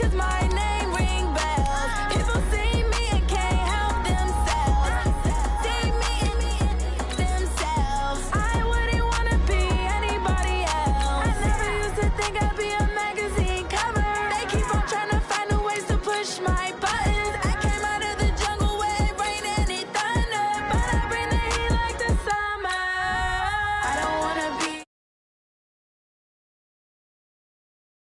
'cause my name ring bells. People see me and can't help themselves. See me and themselves. I wouldn't wanna be anybody else. I never used to think I'd be a magazine cover. They keep on trying to find new ways to push my buttons. I came out of the jungle where it rained and it thunder, but I bring the heat like the summer. I don't wanna be.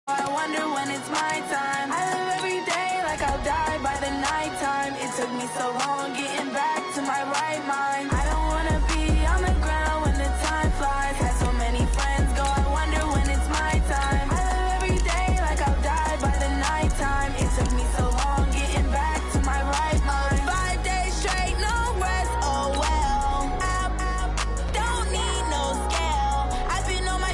I wonder when it's my time. I live every day like I'll die by the nighttime. It took me so long getting back to my right mind. I don't wanna be on the ground when the time flies. Had so many friends go, I wonder when it's my time. I live every day like I'll die by the nighttime. It took me so long getting back to my right mind. 5 days straight, no rest, oh well. I don't need no scale. I've been on my,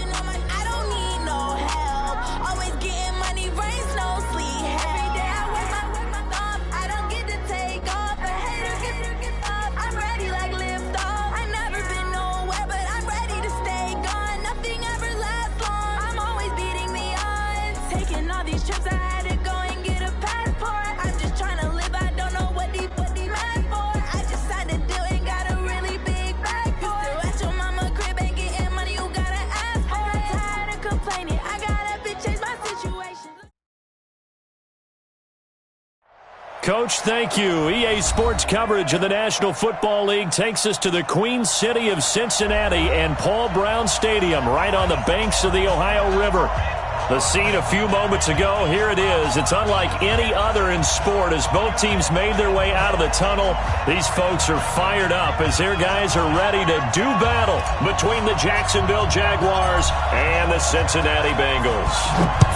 I don't need no help. Always getting money, rains, no sleep. Every day I work my thumb. I don't get to take off. A hater get up. I'm ready like lift off. I never been nowhere, but I'm ready to stay gone. Nothing ever lasts long. I'm always beating the odds. Taking all these trips, I had to go and get a passport. I'm just trying to live. I don't know what they mad for. I just had to do and got a really big bag for it. Still at your mama crib and getting money, you gotta ask for it. I'm tired of complaining. I gotta change my situation. Coach, thank you. EA Sports coverage of the National Football League takes us to the Queen City of Cincinnati and Paul Brown Stadium right on the banks of the Ohio River. The scene a few moments ago, here it is. It's unlike any other in sport as both teams made their way out of the tunnel. These folks are fired up as their guys are ready to do battle between the Jacksonville Jaguars and the Cincinnati Bengals.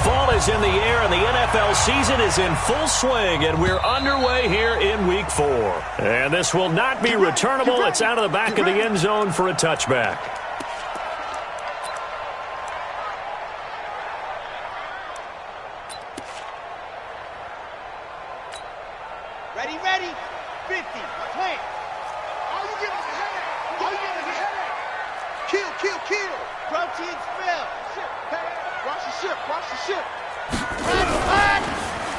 Fall is in the air and the NFL season is in full swing, and we're underway here in Week 4. And this will not be returnable. It's out of the back of the end zone for a touchback. Ready, 50, plant. All you get is a headache. Kill. Protein spill. Watch the ship.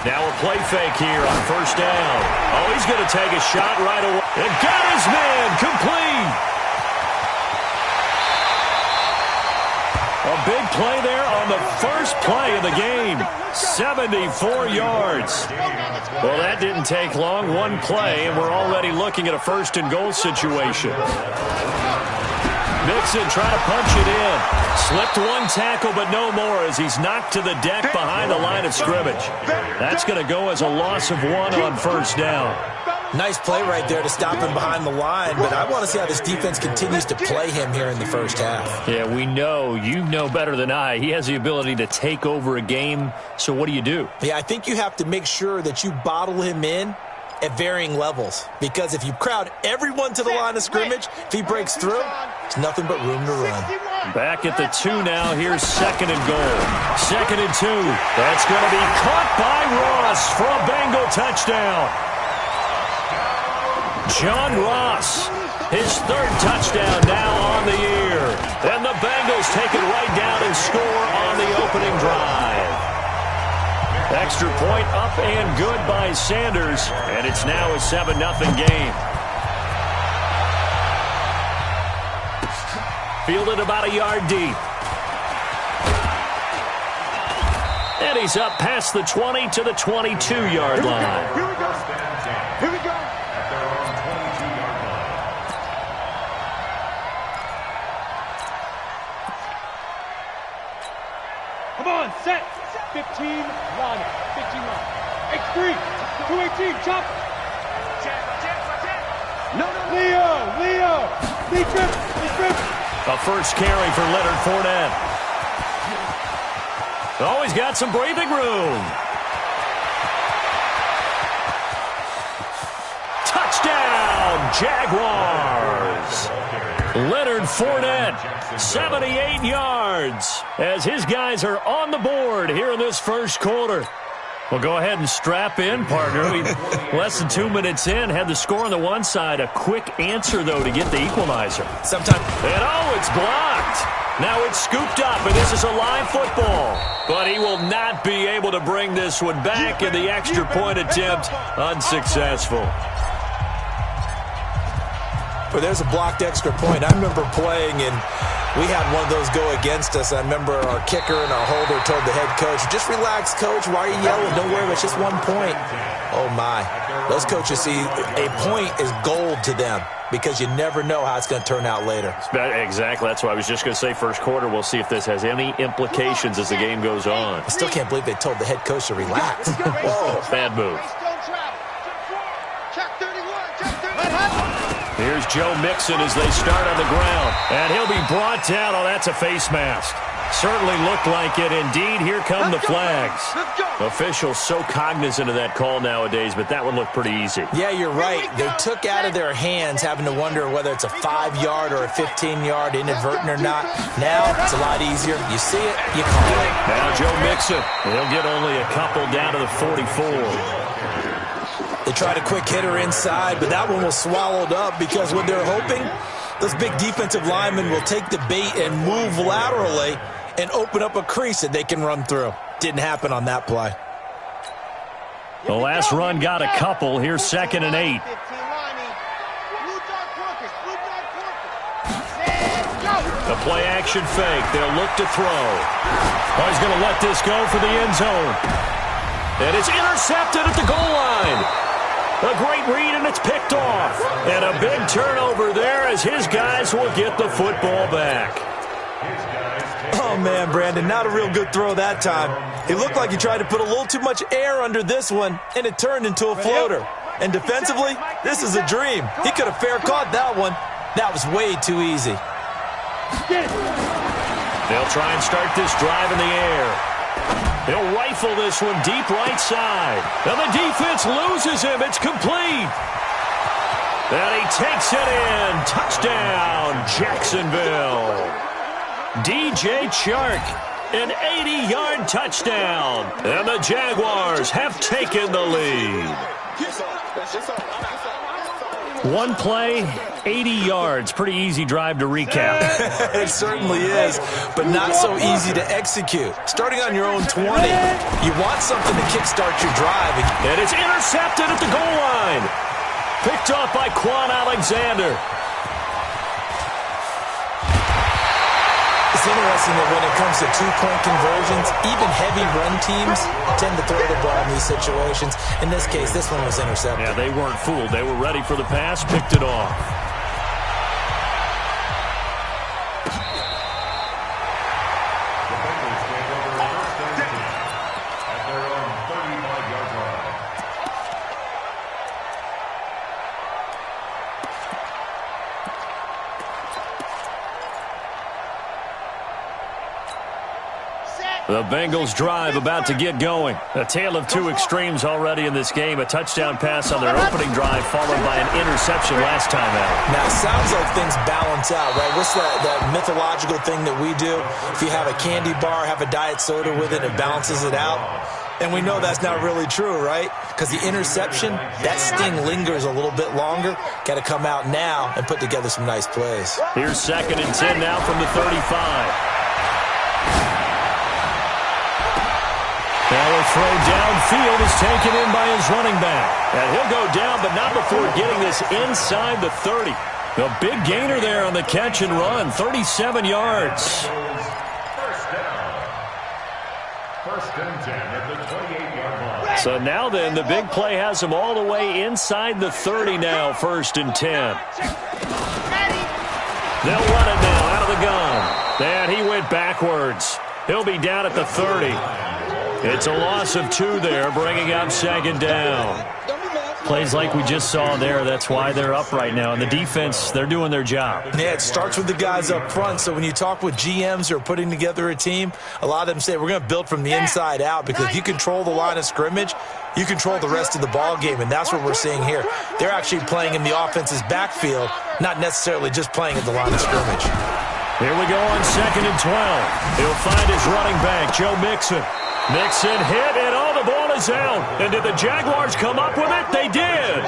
Now a play fake here on first down. Oh, he's going to take a shot right away. And got his man complete. A big play there on the first play of the game. 74 yards. Well, that didn't take long. One play, and we're already looking at a first and goal situation. Mixon trying to punch it in. Slipped one tackle, but no more as he's knocked to the deck behind the line of scrimmage. That's going to go as a loss of 1 on first down. Nice play right there to stop him behind the line, but I want to see how this defense continues to play him here in the first half. Yeah, we know. You know better than I. He has the ability to take over a game, so what do? Yeah, I think you have to make sure that you bottle him in at varying levels, because if you crowd everyone to the line of scrimmage, if he breaks through, there's nothing but room to run. Back at the 2 now. Here's second and goal. 2nd and 2. That's going to be caught by Ross for a Bengal touchdown. John Ross, his 3rd touchdown now on the year. And the Bengals take it right down and score on the opening drive. Extra point up and good by Sanders, and it's now a 7-0 game. Fielded about a yard deep. And he's up past the 20 to the 22-yard line. Here we go. Come on, set. 15, run. X3, 218, chop. No. Leo. Lee trip. A first carry for Leonard Fournette. Oh, he's got some breathing room. Touchdown, Jaguars. Leonard Fournette, 78 yards, as his guys are on the board here in this first quarter. Well, go ahead and strap in, partner. Less than 2 minutes in, had the score on the one side. A quick answer, though, to get the equalizer. Sometimes. And, oh, it's blocked. Now it's scooped up, and this is a live football. But he will not be able to bring this one back, and the extra point attempt unsuccessful. But there's a blocked extra point. I remember playing, and we had one of those go against us. I remember our kicker and our holder told the head coach, just relax, coach. Why are you yelling? Don't worry, it's just 1 point. Oh, my. Those coaches see a point is gold to them because you never know how it's going to turn out later. Exactly. That's why I was just going to say first quarter. We'll see if this has any implications as the game goes on. I still can't believe they told the head coach to relax. Whoa, bad move. Here's Joe Mixon as they start on the ground. And he'll be brought down. Oh, that's a face mask. Certainly looked like it. Indeed, here come the flags. Officials so cognizant of that call nowadays, but that one looked pretty easy. Yeah, you're right. They took out of their hands having to wonder whether it's a 5-yard or a 15-yard inadvertent or not. Now, it's a lot easier. You see it, you call it. Now Joe Mixon. He'll get only a couple down to the 44. They tried a quick hitter inside, but that one was swallowed up because what they're hoping, those big defensive linemen will take the bait and move laterally and open up a crease that they can run through. Didn't happen on that play. The last run got a couple. Here's 2nd and 8. The play action fake. They'll look to throw. Oh, he's going to let this go for the end zone. And it's intercepted at the goal line. A great read, and it's picked off. And a big turnover there as his guys will get the football back. Oh, man, Brandon, not a real good throw that time. It looked like he tried to put a little too much air under this one, and it turned into a floater. And defensively, this is a dream. He could have fair caught that one. That was way too easy. They'll try and start this drive in the air. He'll rifle this one deep right side. And the defense loses him. It's complete. And he takes it in. Touchdown, Jacksonville. DJ Chark, an 80-yard touchdown. And the Jaguars have taken the lead. One play, 80 yards. Pretty easy drive to recap. It certainly is, but not so easy to execute. Starting on your own 20, you want something to kickstart your drive. And it's intercepted at the goal line. Picked off by Quan Alexander. It's interesting that when it comes to two-point conversions, even heavy run teams tend to throw the ball in these situations. In this case, this one was intercepted. Yeah, they weren't fooled. They were ready for the pass, picked it off. The Bengals drive about to get going. A tale of two extremes already in this game. A touchdown pass on their opening drive followed by an interception last time out. Now, it sounds like things balance out, right? What's that mythological thing that we do? If you have a candy bar, have a diet soda with it, it balances it out. And we know that's not really true, right? Because the interception, that sting lingers a little bit longer. Got to come out now and put together some nice plays. Here's 2nd and 10 now from the 35. Now a throw downfield is taken in by his running back. And he'll go down, but not before getting this inside the 30. The big gainer there on the catch and run, 37 yards. First and 10 at the 28-yard line. So now then, the big play has him all the way inside the 30 now, 1st and 10. They'll run it now out of the gun. And he went backwards. He'll be down at the 30. It's a loss of 2 there, bringing up 2nd down. Plays like we just saw there, that's why they're up right now. And the defense, they're doing their job. Yeah, it starts with the guys up front. So when you talk with GMs who are putting together a team, a lot of them say we're going to build from the inside out because if you control the line of scrimmage, you control the rest of the ball game, and that's what we're seeing here. They're actually playing in the offense's backfield, not necessarily just playing at the line of scrimmage. Here we go on 2nd and 12. He'll find his running back, Joe Mixon. Mixon hit, and the ball is out. And did the Jaguars come up with it? They did.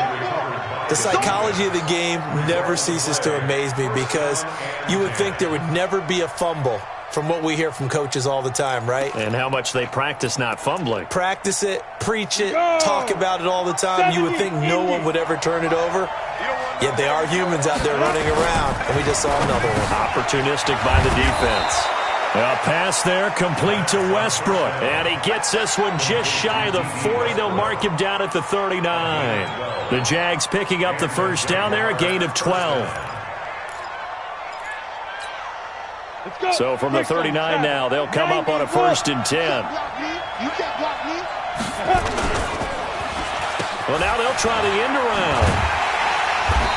The psychology of the game never ceases to amaze me because you would think there would never be a fumble from what we hear from coaches all the time, right? And how much they practice not fumbling. Practice it, preach it, talk about it all the time. You would think no one would ever turn it over. Yet they are humans out there running around, and we just saw another one. Opportunistic by the defense. A pass there, complete to Westbrook. And he gets this one just shy of the 40. They'll mark him down at the 39. The Jags picking up the first down there, a gain of 12. So from the 39 now, they'll come up on a 1st and 10. Well, now they'll try the end around.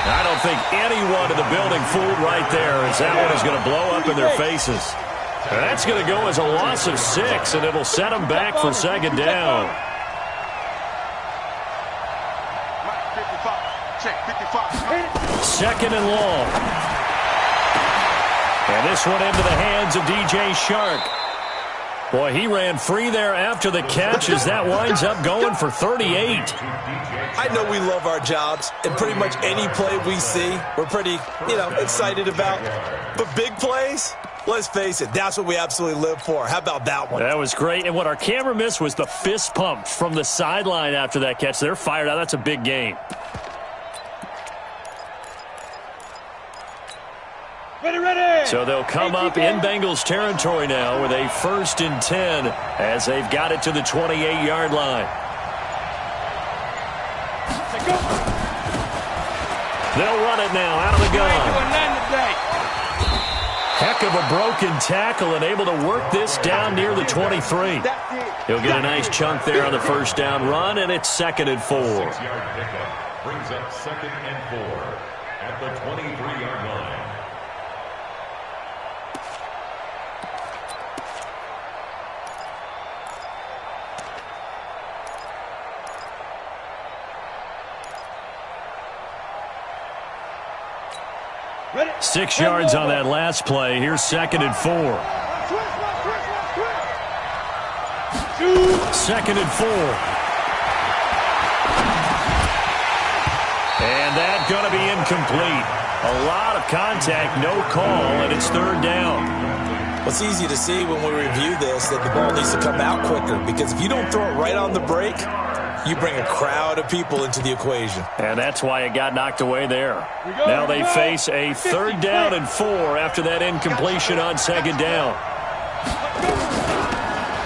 I don't think anyone in the building fooled right there, as that one is going to blow up in their faces. That's going to go as a loss of 6, and it'll set them back for 2nd down. Second and long. And this one into the hands of DJ Shark. Boy, he ran free there after the catch as that winds up going for 38. I know we love our jobs, and pretty much any play we see, we're pretty, excited about. But big plays, let's face it, that's what we absolutely live for. How about that one? That was great. And what our camera missed was the fist pump from the sideline after that catch. They're fired out. That's a big game. So they'll come up in Bengals territory now with a 1st and 10 as they've got it to the 28-yard line. They'll run it now out of the gun. Heck of a broken tackle and able to work this down near the 23. He'll get a nice chunk there on the 1st down run, and it's 2nd and 4. 6-yard pickup brings up 2nd and 4 at the 23-yard line. Ready? 6 yards on that last play. Here's 2nd and 4. 2nd and 4. And that's going to be incomplete. A lot of contact, no call, and it's 3rd down. Well, it's easy to see when we review this that the ball needs to come out quicker because if you don't throw it right on the break, you bring a crowd of people into the equation. And that's why it got knocked away there. Now they face a 3rd down and 4 after that incompletion on 2nd down.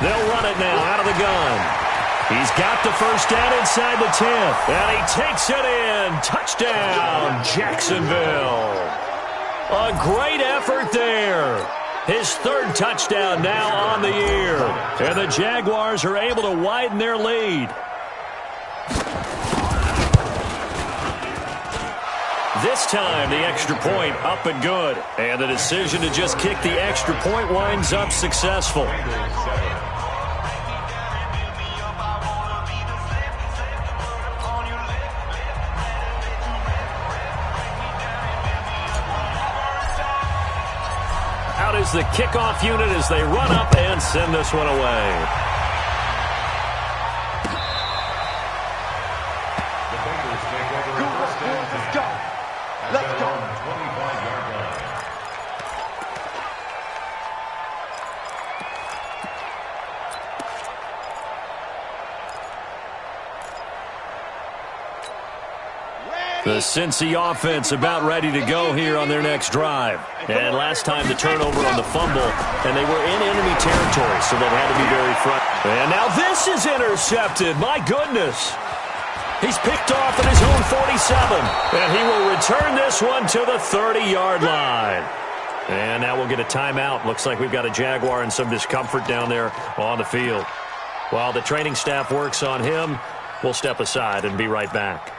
They'll run it now out of the gun. He's got the 1st down inside the 10th. And he takes it in. Touchdown, Jacksonville. A great effort there. His 3rd touchdown now on the year. And the Jaguars are able to widen their lead. This time, the extra point up and good. And the decision to just kick the extra point winds up successful. Out is the kickoff unit as they run up and send this one away. The Cincy offense about ready to go here on their next drive. And last time the turnover on the fumble, and they were in enemy territory, so they had to be very front. And now this is intercepted. My goodness. He's picked off at his own 47. And he will return this one to the 30-yard line. And now we'll get a timeout. Looks like we've got a Jaguar in some discomfort down there on the field. While the training staff works on him, we'll step aside and be right back.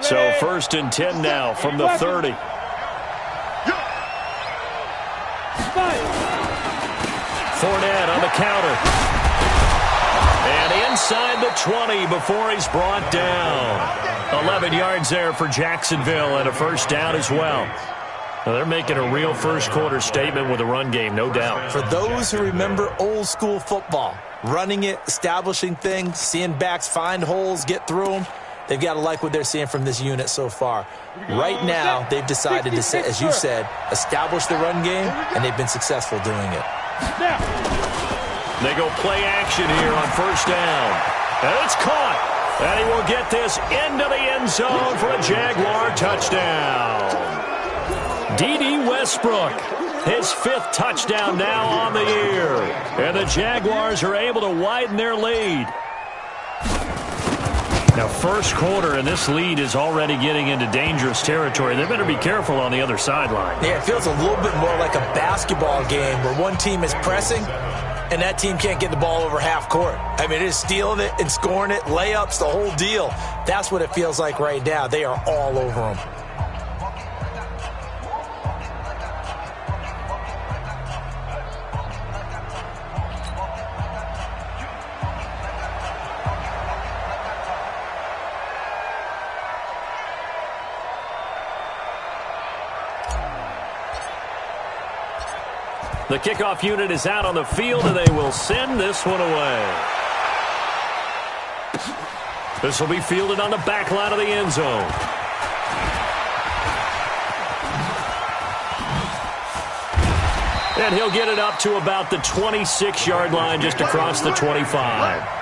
So 1st and 10 now from the 30. Fournette on the counter. And inside the 20 before he's brought down. 11 yards there for Jacksonville and a 1st down as well. Well, they're making a real first-quarter statement with a run game, no doubt. For those who remember old-school football, running it, establishing things, seeing backs find holes, get through them, they've got to like what they're seeing from this unit so far. Right now, they've decided to, as you said, establish the run game, and they've been successful doing it. They go play action here on first down. And it's caught. And he will get this into the end zone for a Jaguar touchdown. D.D. Westbrook, his 5th touchdown now on the year. And the Jaguars are able to widen their lead. Now, first quarter, and this lead is already getting into dangerous territory. They better be careful on the other sideline. Yeah, it feels a little bit more like a basketball game where one team is pressing and that team can't get the ball over half court. I mean, it is stealing it and scoring it, layups, the whole deal. That's what it feels like right now. They are all over them. The kickoff unit is out on the field, and they will send this one away. This will be fielded on the back line of the end zone. And he'll get it up to about the 26-yard line, just across the 25.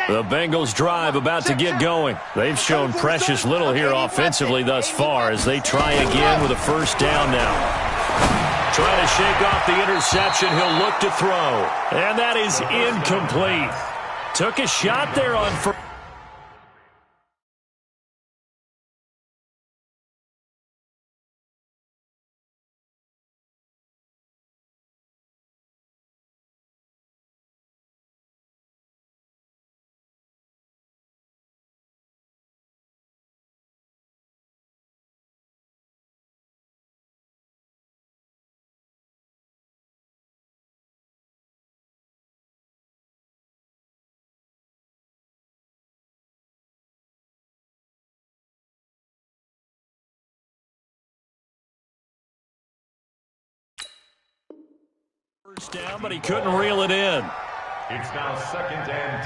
The Bengals drive about to get going. They've shown precious little here offensively thus far as they try again with a first down now. Trying to shake off the interception. He'll look to throw. And that is incomplete. Took a shot there on first. First down, but he couldn't reel it in. It's now 2nd and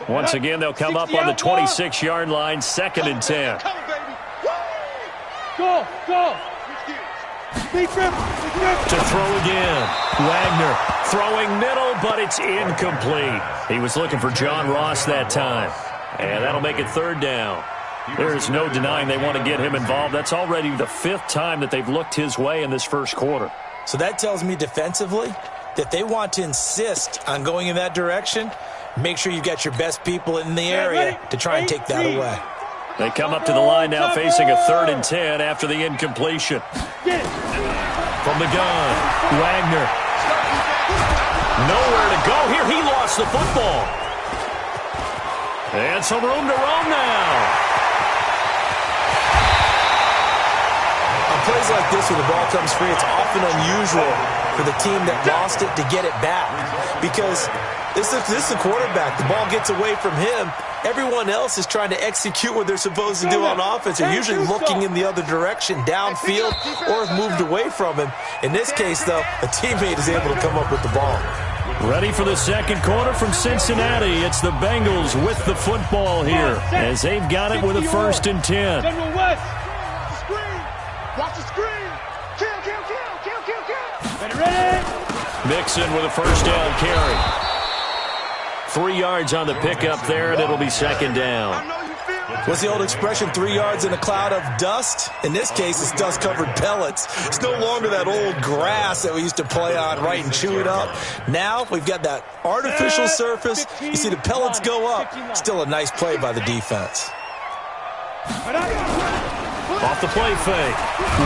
10. Once again, they'll come up on the 26-yard line, 2nd and 10. Go, go. To throw again. Wagner throwing middle, but it's incomplete. He was looking for John Ross that time. And that'll make it 3rd down. There's no denying they want to get him involved. That's already the 5th time that they've looked his way in this first quarter. So that tells me defensively that they want to insist on going in that direction. Make sure you've got your best people in the area to try and take that away. They come up to the line now facing a 3rd and 10 after the incompletion. From the gun, Wagner. Nowhere to go here. He lost the football. And some room to roam now. On plays like this where the ball comes free, it's often unusual for the team that lost it to get it back. Because this is the quarterback. The ball gets away from him. Everyone else is trying to execute what they're supposed to do on offense. They're usually looking in the other direction, downfield, or have moved away from him. In this case, though, a teammate is able to come up with the ball. Ready for the second quarter from Cincinnati. It's the Bengals with the football here as they've got it with a 1st and 10. General West. Watch the screen. Kill. Ready? Mixon with a first down carry. 3 yards on the pickup there, and it'll be 2nd down. What's the old expression, 3 yards in a cloud of dust? In this case, it's dust-covered pellets. It's no longer that old grass that we used to play on, right, and chew it up. Now we've got that artificial surface. You see the pellets go up. Still a nice play by the defense. Off the play fake.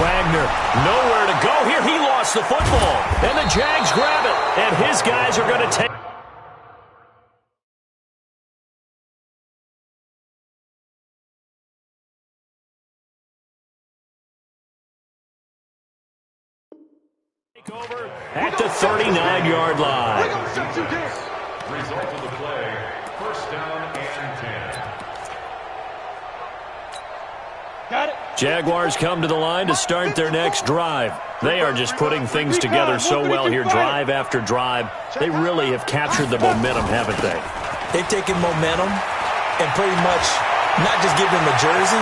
Wagner, nowhere to go here. He lost the football. And the Jags grab it. And his guys are going to take over at the 39-yard line. We're gonna shut you down. Result of the play, first down and 10. Got it. Jaguars come to the line to start their next drive. They are just putting things together so well here, drive after drive. They really have captured the momentum, haven't they? They've taken momentum and pretty much not just given them a jersey.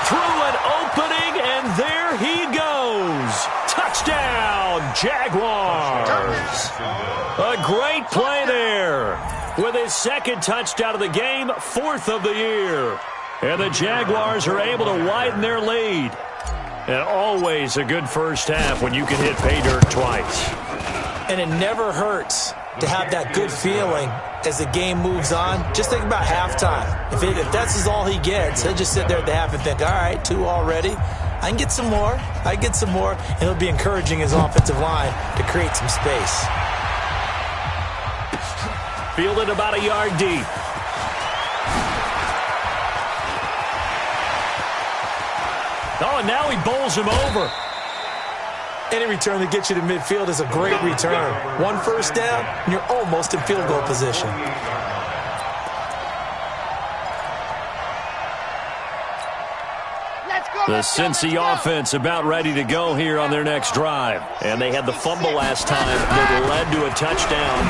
Through an opening, and there he goes. Touchdown, Jaguars. A great play there. With his second touchdown of the game, fourth of the year. And the Jaguars are able to widen their lead. And always a good first half when you can hit pay dirt twice. And it never hurts to have that good feeling as the game moves on. Just think about halftime. If that's all he gets, he'll just sit there at the half and think, all right, 2 already. I can get some more. And he'll be encouraging his offensive line to create some space. Fielded about a yard deep. Oh, and now he bowls him over. Any return that gets you to midfield is a great return. 1 first down, and you're almost in field goal position. The Cincy offense about ready to go here on their next drive. And they had the fumble last time that led to a touchdown.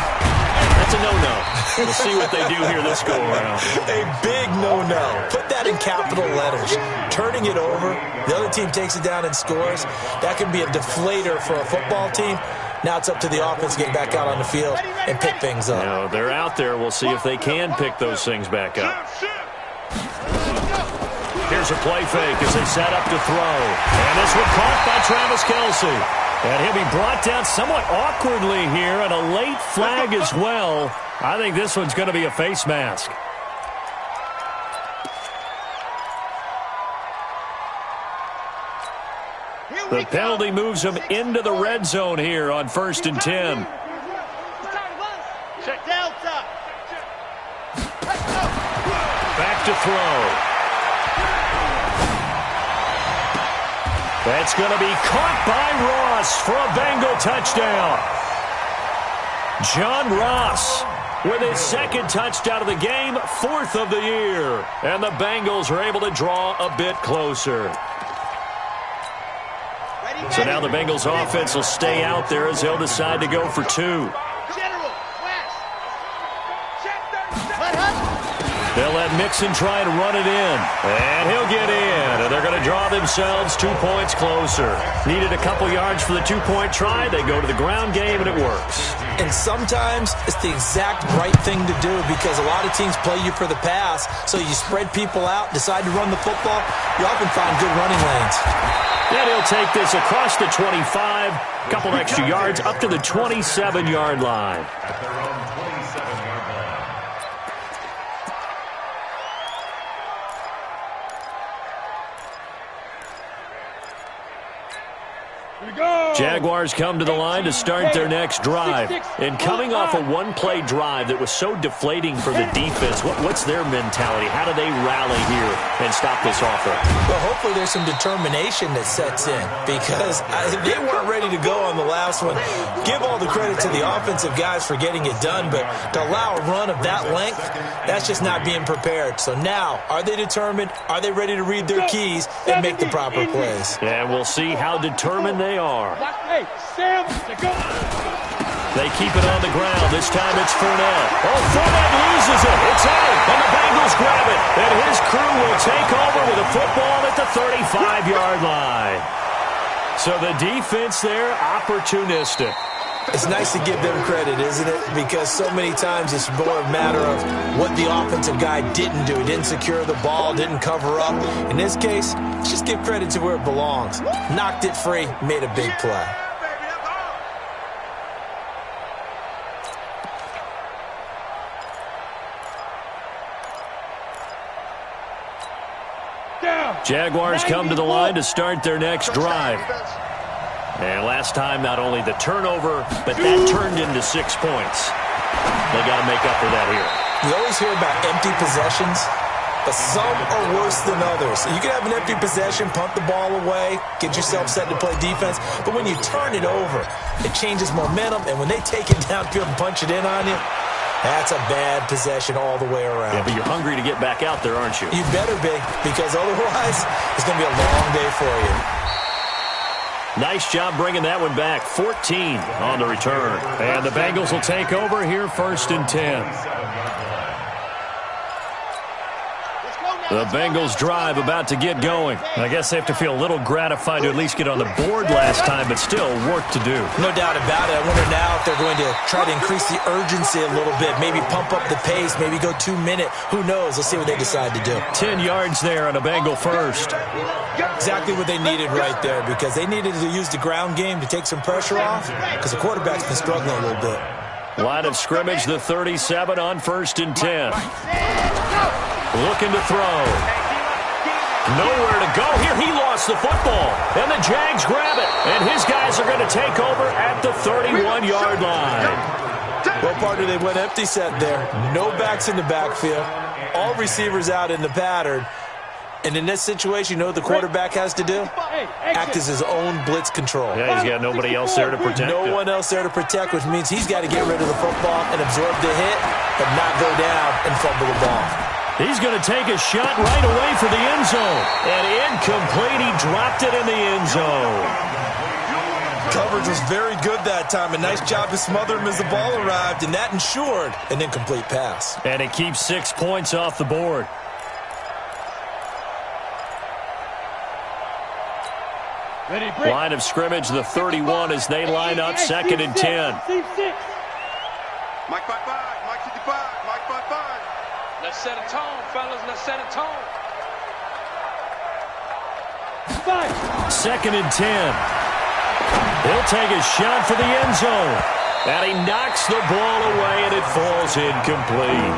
That's a no-no. We'll see what they do here this go-around. A big no-no. Put that in capital letters. Turning it over, the other team takes it down and scores. That can be a deflator for a football team. Now it's up to the offense to get back out on the field and pick things up. Now, they're out there. We'll see if they can pick those things back up. Here's a play fake as they set up to throw. And this one caught by Travis Kelce. And he'll be brought down somewhat awkwardly here, and a late flag as well. I think this one's going to be a face mask. The penalty moves him into the red zone here on 1st and 10. Back to throw. That's going to be caught by Ross for a Bengal touchdown. John Ross with his second touchdown of the game, 4th of the year. And the Bengals are able to draw a bit closer. So now the Bengals offense will stay out there as they'll decide to go for 2. They'll let Mixon try to run it in. And he'll get in. And they're going to draw themselves 2 points closer. Needed a couple yards for the 2-point try. They go to the ground game, and it works. And sometimes it's the exact right thing to do because a lot of teams play you for the pass. So you spread people out, decide to run the football. You often find good running lanes. And he'll take this across the 25. Couple extra yards up to the 27-yard line. At their own 27-yard line. Jaguars come to the line to start their next drive. And coming off a one-play drive that was so deflating for the defense, what's their mentality? How do they rally here and stop this offer? Well, hopefully there's some determination that sets in because they weren't ready to go on the last one. Give all the credit to the offensive guys for getting it done, but to allow a run of that length, that's just not being prepared. So now, are they determined? Are they ready to read their keys and make the proper plays? And we'll see how determined they are. Hey, Sam, go. They keep it on the ground. This time it's Fournette. Oh, Fournette loses it. It's out, and the Bengals grab it. And his crew will take over with a football at the 35-yard line. So the defense there, opportunistic. It's nice to give them credit, isn't it? Because so many times it's more a matter of what the offensive guy didn't do. He didn't secure the ball, didn't cover up. In this case, let's just give credit to where it belongs. Knocked it free, made a big play. Down. Jaguars come to the line to start their next drive. And last time, not only the turnover, but that turned into 6 points. They got to make up for that here. You always hear about empty possessions, but some are worse than others. You can have an empty possession, punt the ball away, get yourself set to play defense, but when you turn it over, it changes momentum, and when they take it downfield and punch it in on you, that's a bad possession all the way around. Yeah, but you're hungry to get back out there, aren't you? You better be, because otherwise it's going to be a long day for you. Nice job bringing that one back. 14 on the return. And the Bengals will take over here, 1st and 10. The Bengals drive about to get going. I guess they have to feel a little gratified to at least get on the board last time, but still work to do. No doubt about it. I wonder now if they're going to try to increase the urgency a little bit, maybe pump up the pace, maybe go 2-minute. Who knows? Let's see what they decide to do. 10 yards there on a Bengal first. Exactly what they needed right there, because they needed to use the ground game to take some pressure off, because the quarterback's been struggling a little bit. Line of scrimmage, the 37 on 1st and 10. Looking to throw. Nowhere to go. Here he lost the football. And the Jags grab it. And his guys are going to take over at the 31-yard line. Well, partner, they went empty set there. No backs in the backfield. All receivers out in the pattern. And in this situation, you know what the quarterback has to do? Act as his own blitz control. Yeah, he's got nobody else there to protect No him. one else there to protect, which means he's got to get rid of the football and absorb the hit, but not go down and fumble the ball. He's going to take a shot right away for the end zone. And incomplete. He dropped it in the end zone. Coverage was very good that time. A nice job to smother him as the ball arrived, and that ensured an incomplete pass. And it keeps 6 points off the board. Line of scrimmage, the 31 as they line up, 2nd and 10. Mike 5-5, Mike 55, Mike 5-5. Let's set a tone, fellas. Let's set a tone. 2nd and 10. He'll take a shot for the end zone. And he knocks the ball away, and it falls incomplete.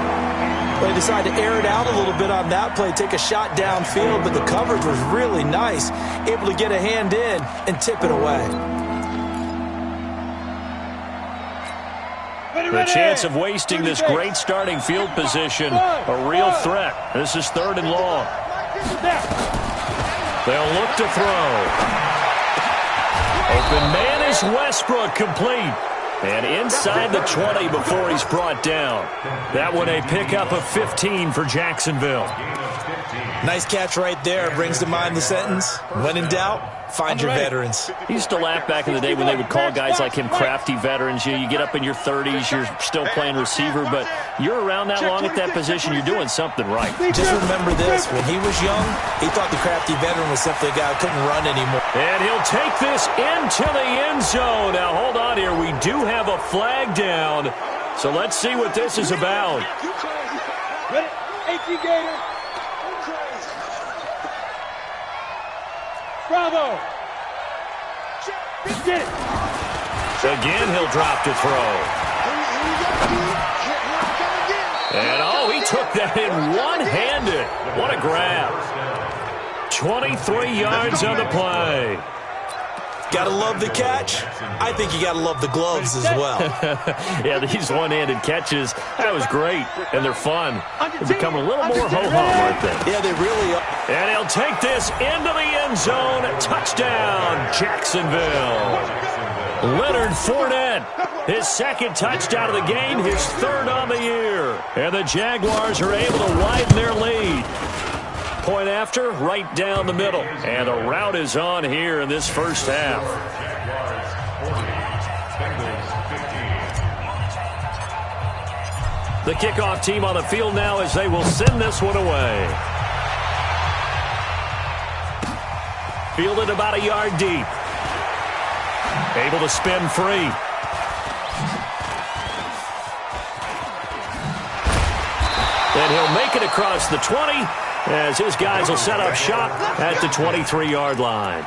Well, they decided to air it out a little bit on that play, take a shot downfield, but the coverage was really nice, able to get a hand in and tip it away. The chance of wasting this great starting field position, a real threat. This is 3rd and long. They'll look to throw. Open man is Westbrook, complete. And inside the 20 before he's brought down. That one a pickup of 15 for Jacksonville. Nice catch right there. Brings to mind the sentence, when in doubt, find your veterans. He used to laugh back in the day when they would call guys like him crafty veterans. You get up in your 30s, you're still playing receiver, but you're around that long at that position, you're doing something right. Just remember this, when he was young, he thought the crafty veteran was simply a guy who couldn't run anymore. And he'll take this into the end zone. Now, hold on here. We do have a flag down, so let's see what this is about. Bravo. Again, he'll drop to throw. And, oh, he took that in one-handed. What a grab. 23 yards on the play. Gotta love the catch. I think you gotta love the gloves as well. Yeah, these one-handed catches, that was great. And they're fun. They're becoming a little more ho-hum, aren't they? Yeah, they really are. And he'll take this into the end zone. Touchdown, Jacksonville. Leonard Fournette, his 2nd touchdown of the game, his 3rd on the year. And the Jaguars are able to widen their lead. Point after, right down the middle. And the route is on here in this first half. The kickoff team on the field now as they will send this one away. Fielded about a yard deep. Able to spin free. And he'll make it across the 20 as his guys will set up shop at the 23-yard line.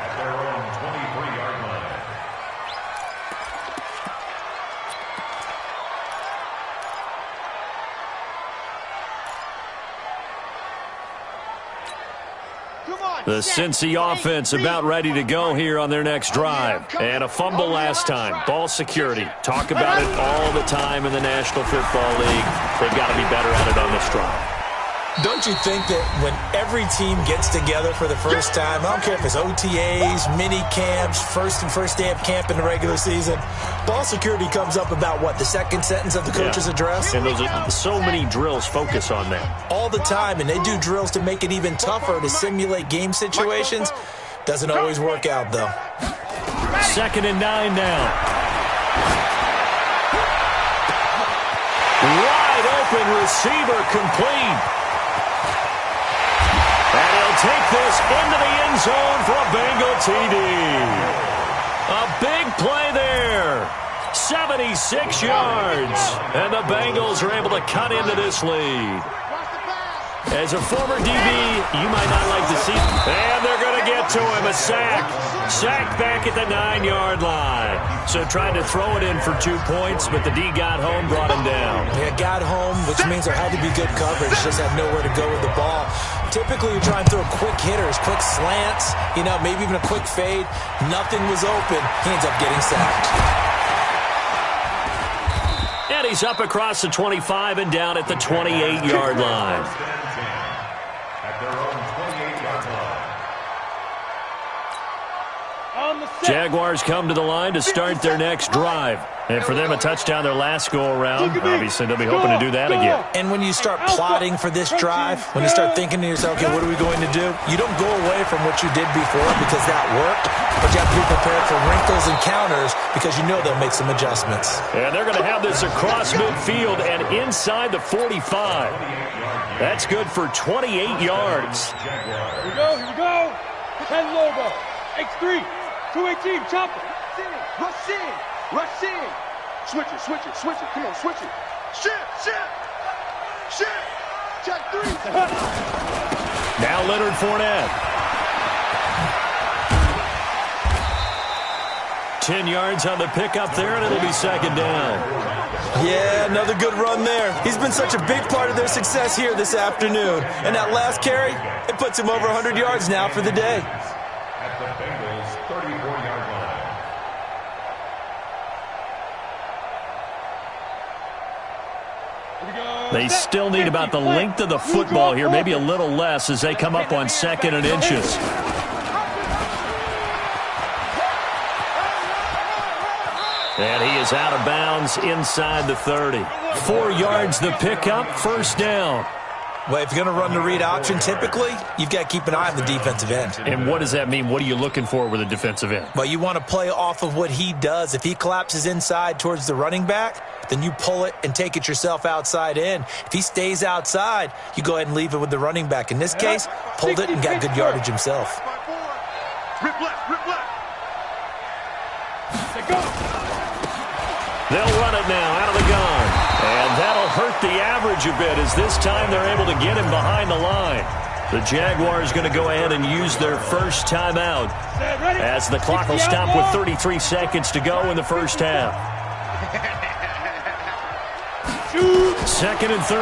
Come on. The Cincy offense about ready to go here on their next drive. And a fumble last time. Ball security. Talk about it all the time in the National Football League. They've got to be better at it on this drive. Don't you think that when every team gets together for the first time, I don't care if it's OTAs, mini camps, first day of camp in the regular season, ball security comes up about what, the second sentence of the coach's address? And those are so many drills focus on that. All the time, and they do drills to make it even tougher to simulate game situations. Doesn't always work out, though. 2nd and 9 now. Wide open receiver complete. And he'll take this into the end zone for a Bengal TD. A big play there. 76 yards. And the Bengals are able to cut into this lead. As a former DB, you might not like to see. And they're going to get to him. A sack. Sacked back at the 9-yard line. So trying to throw it in for 2 points, but the D got home, brought him down. Yeah, got home, which means there had to be good coverage. Just had nowhere to go with the ball. Typically, you try and throw quick hitters, quick slants, maybe even a quick fade. Nothing was open. He ends up getting sacked. And he's up across the 25 and down at the 28-yard line. At their own 28-yard line. Jaguars come to the line to start their next drive. And for them, a touchdown their last go-around. Obviously, they'll be hoping to do that again. And when you start plotting for this drive, when you start thinking to yourself, okay, what are we going to do? You don't go away from what you did before because that worked, but you have to be prepared for wrinkles and counters because you know they'll make some adjustments. And they're going to have this across midfield and inside the 45. That's good for 28 yards. Here we go. 10 logo. X3. 218, chopper. Rush in. Switch it. Come on, switch it. Shit. Check 3. Now Leonard Fournette. 10 yards on the pickup there, and it'll be 2nd down. Yeah, another good run there. He's been such a big part of their success here this afternoon. And that last carry, it puts him over 100 yards now for the day. At the Bengals' 34-yard line. They still need about the length of the football here, maybe a little less as they come up on 2nd and inches. And he is out of bounds inside the 30. 4 yards the pickup, 1st down. Well, if you're going to run the read option, typically, you've got to keep an eye on the defensive end. And what does that mean? What are you looking for with a defensive end? Well, you want to play off of what he does. If he collapses inside towards the running back, then you pull it and take it yourself outside in. If he stays outside, you go ahead and leave it with the running back. In this case, pulled it and got good yardage himself. Rip left. They'll run it now out of the gun. And that'll hurt the average a bit as this time they're able to get him behind the line. The Jaguars going to go ahead and use their first timeout as the clock will stop with 33 seconds to go in the first half. 2nd and 13.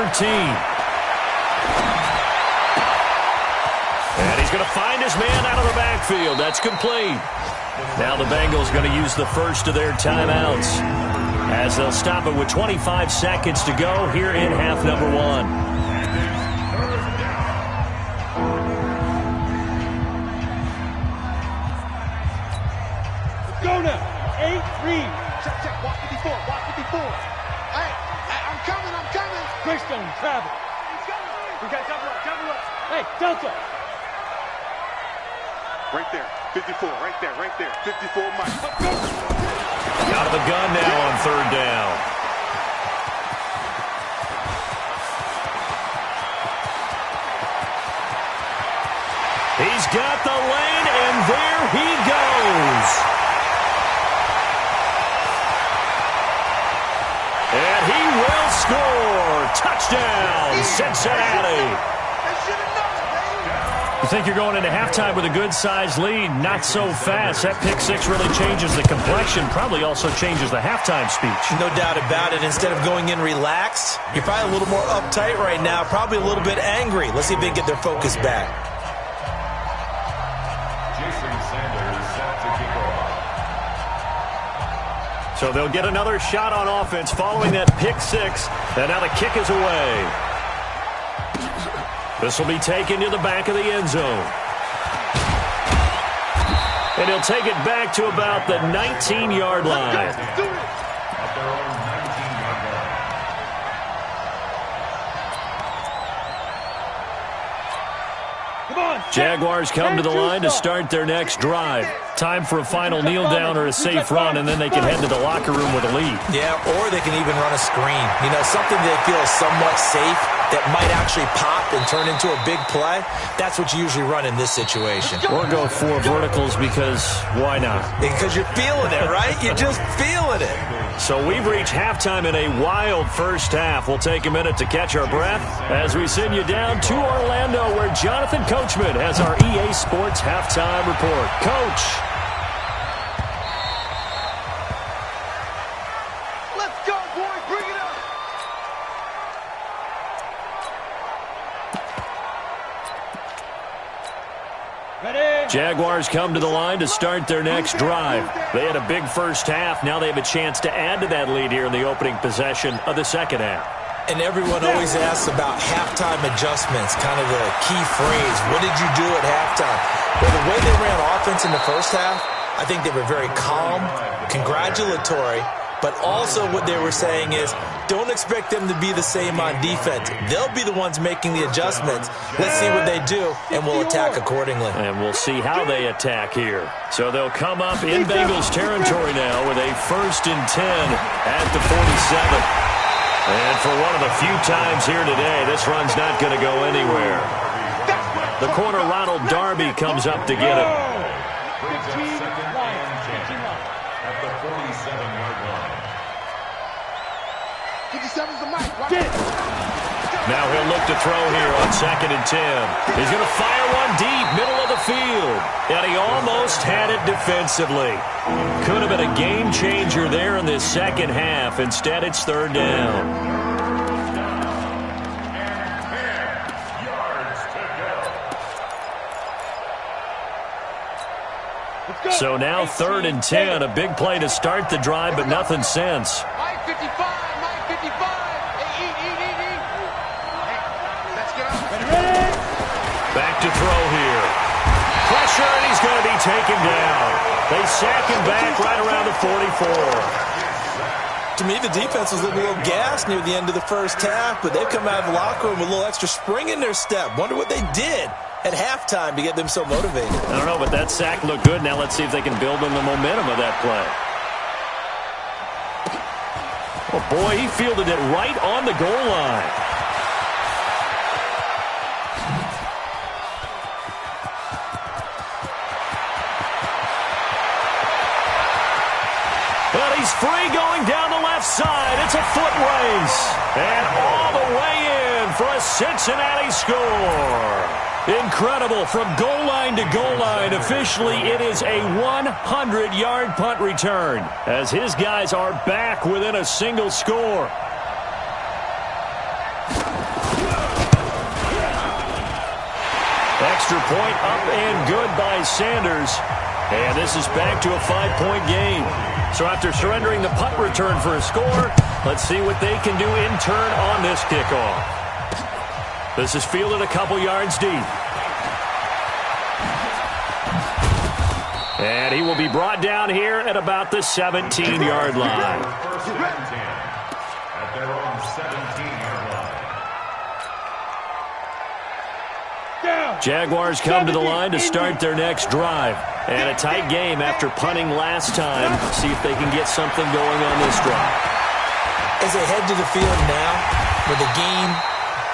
And he's going to find his man out of the backfield. That's complete. Now the Bengals going to use the first of their timeouts as they'll stop it with 25 seconds to go here in half number 1. Let's go now. 8-3. Check. Watch 54. Hey, I'm coming. Greystone, travel. We got double up. Hey, Delta. Right there. 54, right there. 54, Mike. Out of the gun now on 3rd down. He's got the lane, and there he goes. And he will score. Touchdown, Cincinnati. You think you're going into halftime with a good-sized lead. Not so fast. That pick six really changes the complexion, probably also changes the halftime speech. No doubt about it. Instead of going in relaxed, you're probably a little more uptight right now, probably a little bit angry. Let's see if they can get their focus back. So they'll get another shot on offense following that pick six. And now the kick is away. This will be taken to the back of the end zone. And he'll take it back to about the 19-yard line. Jaguars come to the line to start their next drive. Time for a final kneel down or a safe run, and then they can head to the locker room with a lead. Yeah, or they can even run a screen. You know, something they feel is somewhat safe that might actually pop and turn into a big play. That's what you usually run in this situation. Or go 4 verticals because why not? Because you're feeling it, right? You're just feeling it. So we've reached halftime in a wild first half. We'll take a minute to catch our breath as we send you down to Orlando, where Jonathan Coachman has our EA Sports halftime report. Coach. Let's go, boys. Bring it up. Ready? Jaguars come to the line to start their next drive. They had a big first half. Now they have a chance to add to that lead here in the opening possession of the second half. And everyone always asks about halftime adjustments, kind of the key phrase. What did you do at halftime? Well, the way they ran offense in the first half, I think they were very calm, congratulatory, but also what they were saying is don't expect them to be the same on defense. They'll be the ones making the adjustments. Let's see what they do, and we'll attack accordingly. And we'll see how they attack here. So they'll come up in Bengals territory now with a 1st and 10 at the 47. And for one of the few times here today, this run's not going to go anywhere. The corner, Ronald Darby, comes up to get it. At the 47-yard line. 57's the mic. Now he'll look to throw here on 2nd and 10. He's going to fire one deep, middle of the field. And he almost had it defensively. Could have been a game changer there in this second half. Instead, it's 3rd down. So now 3rd and 10, a big play to start the drive, but nothing since. Mike 55, Mike 55. Hey, eat. Let's get up. Ready? Back to throw here. Pressure, and he's going to be taken down. They sack him back right around the 44. To me, the defense was looking a little gassed near the end of the first half, but they've come out of the locker room with a little extra spring in their step. Wonder what they did at halftime to get them so motivated. I don't know, but that sack looked good. Now let's see if they can build on the momentum of that play. Oh, boy, he fielded it right on the goal line. Well, he's free going down the left side. It's a foot race. And all the way in for a Cincinnati score. Incredible. From goal line to goal line. Officially, it is a 100-yard punt return as his guys are back within a single score. Extra point up and good by Sanders. And this is back to a 5-point game. So after surrendering the punt return for a score, let's see what they can do in turn on this kickoff. This is fielded a couple yards deep. And he will be brought down here at about the 17-yard line. First and 10 at their own 17-yard line. Jaguars come to the line to start their next drive. And a tight game after punting last time. See if they can get something going on this drive. As they head to the field now, with the game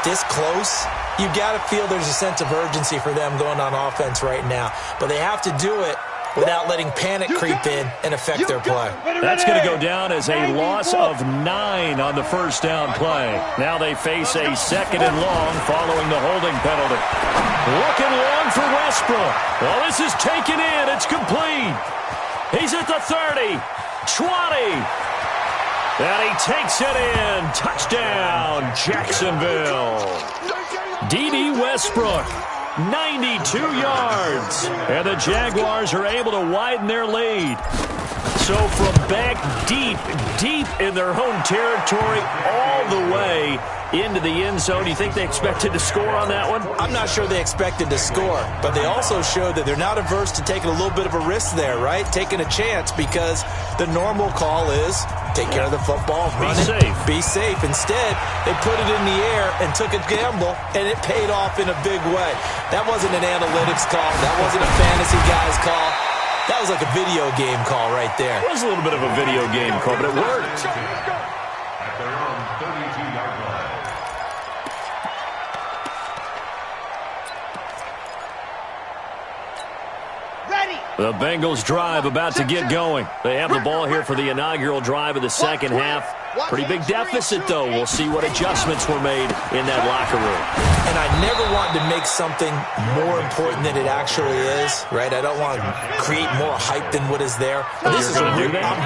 this close, you've got to feel there's a sense of urgency for them going on offense right now. But they have to do it without letting panic creep in and affect their play. That's going to go down as a loss of 9 on the first down play. Now they face a 2nd and long following the holding penalty. Looking long for Westbrook. Well, this is taken in. It's complete. He's at the 30, 20. And he takes it in. Touchdown, Jacksonville. D.D. Westbrook, 92 yards. And the Jaguars are able to widen their lead. So from back deep in their own territory, all the way into the end zone, do you think they expected to score on that one? I'm not sure they expected to score, but they also showed that they're not averse to taking a little bit of a risk there, right? Taking a chance, because the normal call is take care of the football, run it, be safe. Instead, they put it in the air and took a gamble, and it paid off in a big way. That wasn't an analytics call. That wasn't a fantasy guy's call. That was like a video game call right there. It was a little bit of a video game call, but it worked. At their own 32-yard line. The Bengals drive about to get going. They have the ball here for the inaugural drive of the second half. Pretty big deficit, though. We'll see what adjustments were made in that locker room. And I never want to make something more important than it actually is, right? I don't want to create more hype than what is there. This is I'm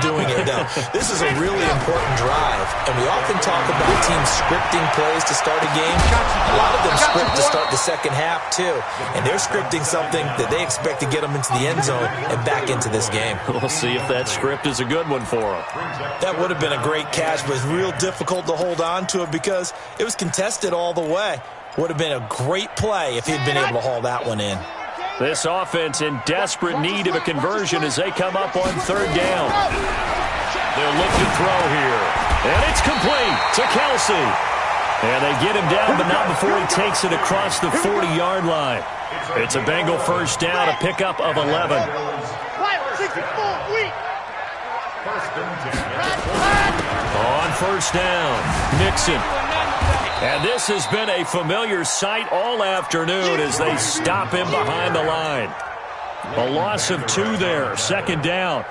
doing it, though. This is a really important drive, and we often talk about teams scripting plays to start a game. A lot of them script to start the second half, too, and they're scripting something that they expect to get them into the end zone and back into this game. We'll see if that script is a good one for them. That would have been a great catch, but it's real difficult to hold on to it because it was contested all the way. Would have been a great play if he'd been able to haul that one in. This offense in desperate need of a conversion as they come up on third down. They'll look to throw here. And it's complete to Kelsey. And they get him down, but not before he takes it across the 40-yard line. It's a Bengal first down, a pickup of 11. On first down, Mixon. And this has been a familiar sight all afternoon as they stop him behind the line. A loss of 2 there, second down.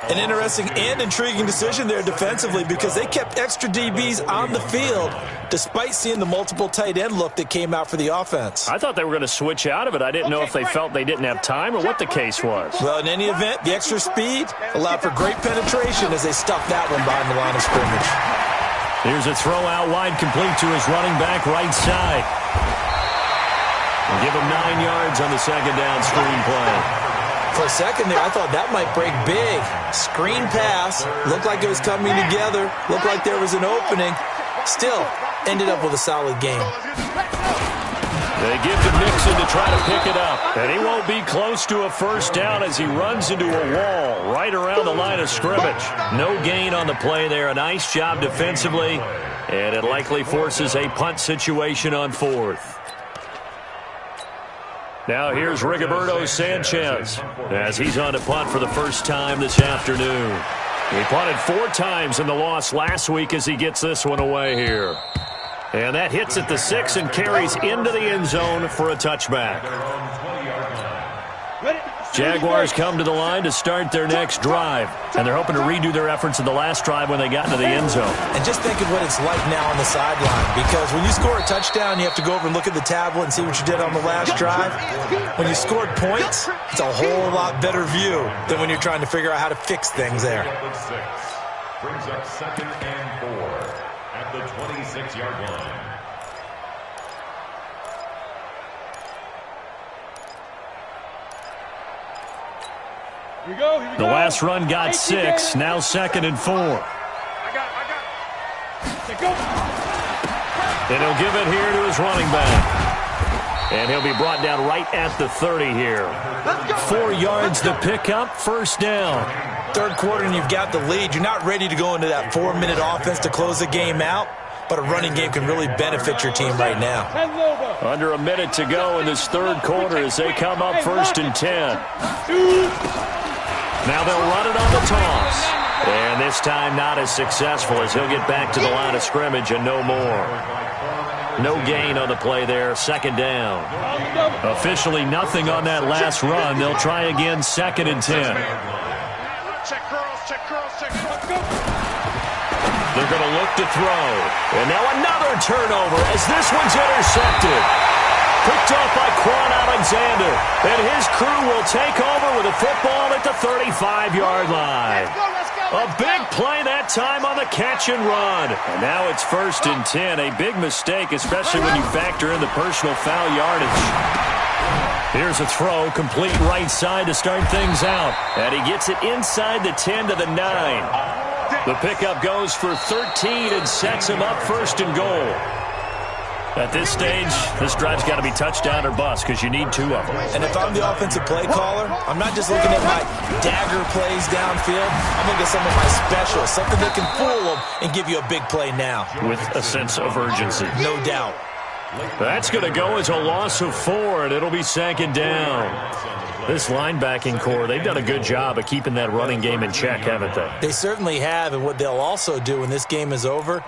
An interesting and intriguing decision there defensively because they kept extra DBs on the field despite seeing the multiple tight end look that came out for the offense. I thought they were going to switch out of it. I didn't know if they felt they didn't have time or what the case was. Well, in any event, the extra speed allowed for great penetration as they stuffed that one behind the line of scrimmage. Here's a throw out wide, complete to his running back right side. And give him 9 yards on the second down screen play. For a second there, I thought that might break big. Screen pass, looked like it was coming together, looked like there was an opening. Still, ended up with a solid game. They give to Mixon to try to pick it up. And he won't be close to a first down as he runs into a wall right around the line of scrimmage. No gain on the play there. A nice job defensively. And it likely forces a punt situation on fourth. Now here's Rigoberto Sanchez as he's on to punt for the first time this afternoon. He punted 4 times in the loss last week as he gets this one away here. And that hits at the 6 and carries into the end zone for a touchback. Jaguars come to the line to start their next drive. And they're hoping to redo their efforts in the last drive when they got into the end zone. And just think of what it's like now on the sideline. Because when you score a touchdown, you have to go over and look at the tablet and see what you did on the last drive. When you scored points, it's a whole lot better view than when you're trying to figure out how to fix things there. Brings up second and 4 at the 26-yard line. The last run got 6, now second and 4. And he'll give it here to his running back. And he'll be brought down right at the 30 here. 4 yards to pick up, first down. Third quarter and you've got the lead. You're not ready to go into that 4-minute offense to close the game out. But a running game can really benefit your team right now. Under a minute to go in this third quarter as they come up first and 10. Now they'll run it on the toss. And this time not as successful as he'll get back to the line of scrimmage and no more. No gain on the play there, second down. Officially nothing on that last run. They'll try again, second and 10. They're going to look to throw. And now another turnover as this one's intercepted. Picked off by Quan Alexander. And his crew will take over with a football at the 35-yard line. A big play that time on the catch and run. And now it's first and 10. A big mistake, especially when you factor in the personal foul yardage. Here's a throw, complete right side to start things out. And he gets it inside the 10 to the 9. The pickup goes for 13 and sets him up first and goal. At this stage, this drive's got to be touchdown or bust because you need 2 of them. And if I'm the offensive play caller, I'm not just looking at my dagger plays downfield. I'm looking at some of my specials, something that can fool them and give you a big play now. With a sense of urgency. No doubt. That's going to go as a loss of 4, and it'll be 2nd down. This linebacking core, they've done a good job of keeping that running game in check, haven't they? They certainly have, and what they'll also do when this game is over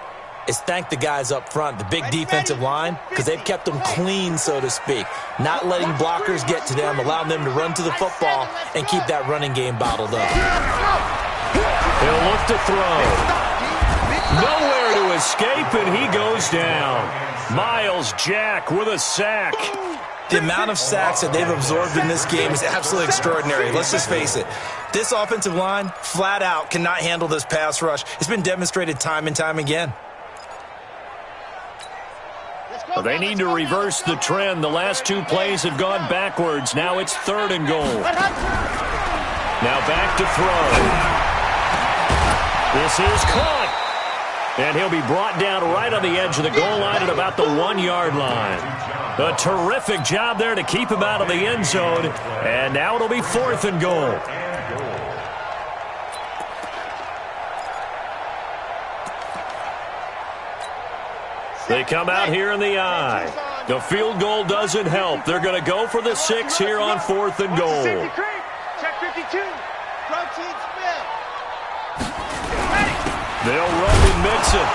is thank the guys up front, the big defensive line, because they've kept them clean, so to speak. Not letting blockers get to them, allowing them to run to the football and keep that running game bottled up. He'll look to throw. Nowhere to escape, and he goes down. Miles Jack with a sack. The amount of sacks that they've absorbed in this game is absolutely extraordinary. Let's just face it. This offensive line, flat out, cannot handle this pass rush. It's been demonstrated time and time again. Well, they need to reverse the trend. The last 2 plays have gone backwards. Now it's 3rd and goal. Now back to throw. This is caught. And he'll be brought down right on the edge of the goal line at about the 1-yard line. A terrific job there to keep him out of the end zone. And now it'll be 4th and goal. They come out here in the eye. The field goal doesn't help. They're going to go for the 6 here on 4th and goal. Check 52. Protein spin. They'll run and mix it.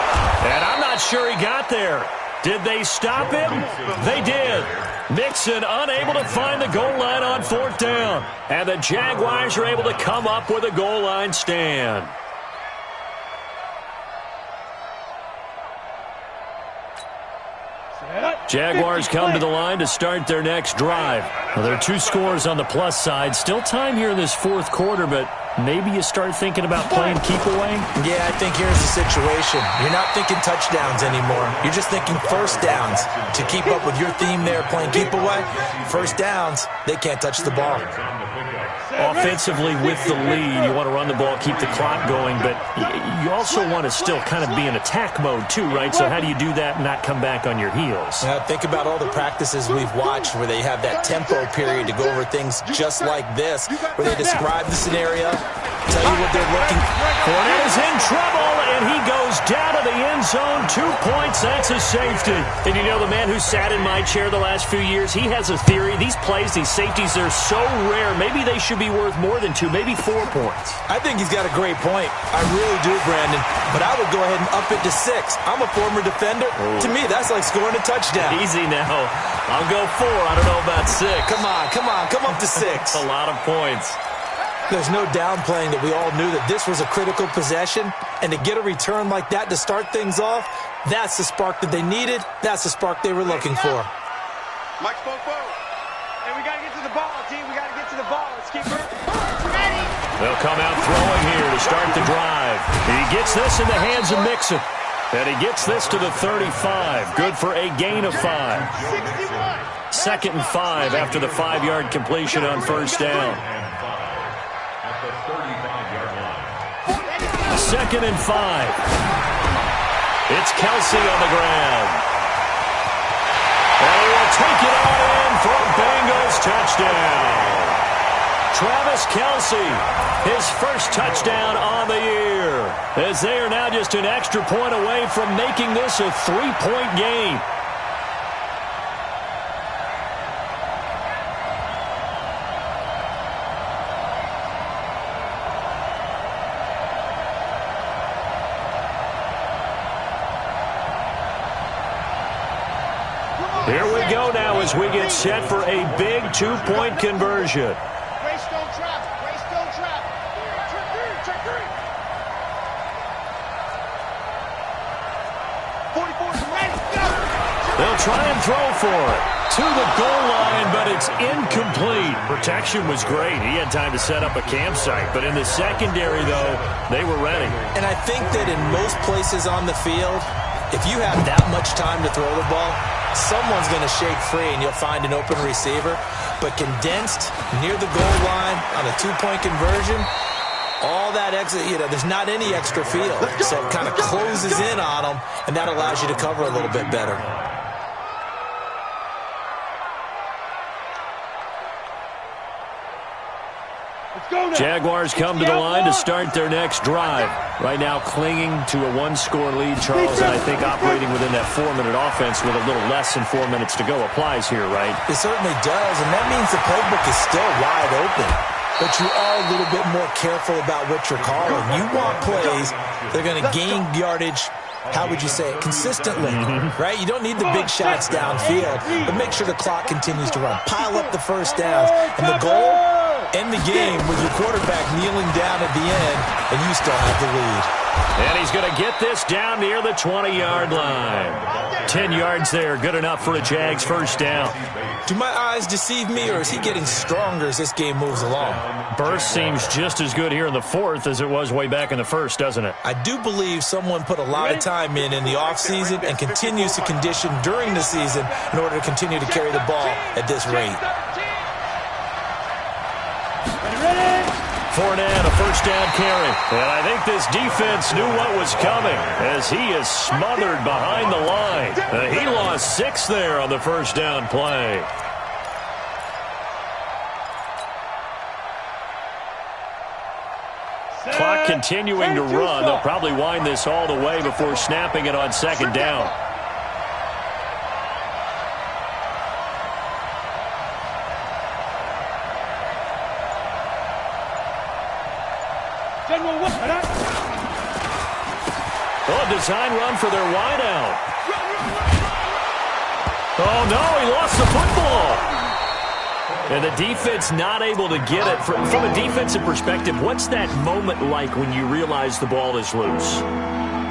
And I'm not sure he got there. Did they stop him? They did. Mixon unable to find the goal line on 4th down. And the Jaguars are able to come up with a goal line stand. Jaguars come to the line to start their next drive. Well, there are 2 scores on the plus side. Still time here in this 4th quarter, but maybe you start thinking about playing keep away? Yeah, I think here's the situation. You're not thinking touchdowns anymore. You're just thinking first downs. To keep up with your theme there, playing keep away, first downs, they can't touch the ball. Offensively with the lead, you want to run the ball, keep the clock going, but you also want to still kind of be in attack mode too, right? So how do you do that and not come back on your heels? Think about all the practices we've watched where they have that tempo period to go over things just like this, where they describe the scenario, tell you what they're looking for. Fournette is in trouble, and he goes down to the end zone. 2 points, that's a safety. And you know, the man who sat in my chair the last few years, he has a theory. These plays, these safeties, they're so rare. Maybe they should be worth more than 2, maybe 4 points. I think he's got a great point. I really do, Brandon. But I would go ahead and up it to 6. I'm a former defender. Ooh. To me, that's like scoring a touchdown. Easy now. I'll go 4. I don't know about 6. Come on. Come up to 6. A lot of points. There's no downplaying that we all knew that this was a critical possession, and to get a return like that to start things off, that's the spark that they needed. That's the spark they were looking for. Mike spoke forward. And we got to get to the ball, team. We got to get to the ball. Let's keep it ready. They'll come out throwing here to start the drive. He gets this in the hands of Mixon. And he gets this to the 35. Good for a gain of 5. 2nd and 5 after the 5-yard completion on 1st down. 2nd and 5. It's Kelsey on the ground. And he will take it on in for a Bengals touchdown. Travis Kelsey, his first touchdown on the year, as they are now just an extra point away from making this a 3-point game. Here we go now as we get set for a big 2-point conversion. Greystone trap. Greystone trap. Check 3. 44's ready. Go. They'll try and throw for it. To the goal line, but it's incomplete. Protection was great. He had time to set up a campsite. But in the secondary, though, they were ready. And I think that in most places on the field, if you have that much time to throw the ball, someone's going to shake free and you'll find an open receiver. But condensed near the goal line on a two-point conversion, all that extra, there's not any extra field. So it kind of closes in on them, and that allows you to cover a little bit better. Jaguars come to the line to start their next drive. Right now clinging to a one-score lead, Charles, and I think operating within that 4-minute offense with a little less than 4 minutes to go applies here, right? It certainly does, and that means the playbook is still wide open. But you are a little bit more careful about what you're calling. You want plays that are going to gain yardage, how would you say it, consistently, right? You don't need the big shots downfield, but make sure the clock continues to run. Pile up the first downs, and the goal, end the game with your quarterback kneeling down at the end, and you still have the lead. And he's going to get this down near the 20-yard line. 10 yards there, good enough for a Jags first down. Do my eyes deceive me, or is he getting stronger as this game moves along? Burst seems just as good here in the fourth as it was way back in the first, doesn't it? I do believe someone put a lot of time in the offseason and continues to condition during the season in order to continue to carry the ball at this rate. Fournette, a first down carry. And I think this defense knew what was coming as he is smothered behind the line. He lost 6 there on the first down play. Clock continuing to run. They'll probably wind this all the way before snapping it on second down. Oh, design run for their wideout. Oh, no, he lost the football. And the defense not able to get it. From a defensive perspective, what's that moment like when you realize the ball is loose?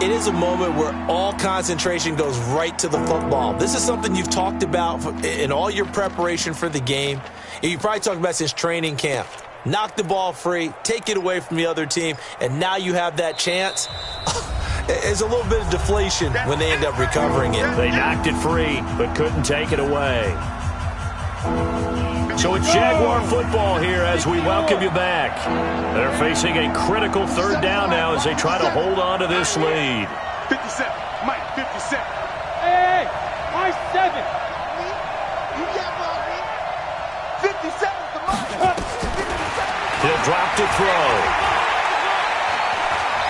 It is a moment where all concentration goes right to the football. This is something you've talked about in all your preparation for the game. You probably talked about since training camp. Knock the ball free, take it away from the other team, and now you have that chance. There's a little bit of deflation when they end up recovering it. They knocked it free, but couldn't take it away. So it's Jaguar football here as we welcome you back. They're facing a critical third down now as they try to hold on to this lead. 57, Mike, 57. Hey, Mike, 7. You got me. 57 to Mike. He'll drop to throw.